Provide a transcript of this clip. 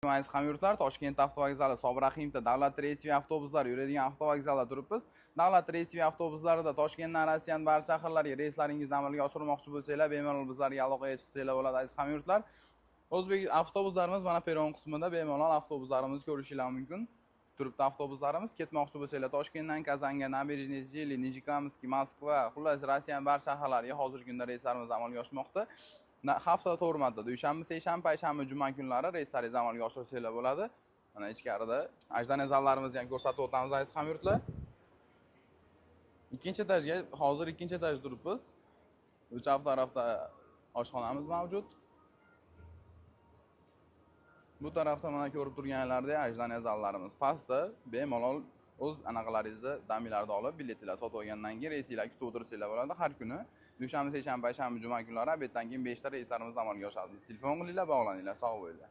Aziz hamyurtlar, Toshkent avtovokzali Sobir Rahimovda davlat reysiy avtobuslar yuradigan avtovokzalda turibmiz. Davlat reysiy avtobuslarida Toshkentdan Rossiyaning barcha shaharlariga reyslaringizni amalga oshirmoqchi bo'lsanglar, bemalol bizlarga aloqaga chiqsanglar bo'ladi aziz hamyurtlar. O'zbek avtobuslarimiz mana peron qismida bemalol avtobuslarimizni ko'rishingiz mumkin. Turibdi avtobuslarimiz. Ketmoqchi bo'lsanglar Toshkentdan Kazanga, Nabережный, Jili, Nijkamskiy, Moskva, xullas Rossiyaning barcha shaharlariga hozirgi kunda reyslarimiz amalga oshmoqda. Haftada 4 marta dushanba, seshanba, payshanba, juma kunlari reyslaringizni amalga oshirsanglar bo'ladi. Mana ichkarida ajdana zallarimizni ham ko'rsatib o'tamiz aziz hamyurtlar. Ikkinchi etajga, hozir ikkinchi etajda turibmiz. Uch tarafda oshxonamiz mavjud. Bu tarafda mana ko'rib turganlaridek ajdana zallarimiz pastda bemalol o'z anaqalaringizni damilarda olib, biletlar sotib olgandan keyin reyslar kutib o'tirsanglar bo'ladi. Har kuni dushanba, seshanba, payshanba, juma kunlari obeddan keyin 5 ta reyslarimiz amalga oshadi. Telefon qilinglar, bog'laninglar, sog' bo'linglar.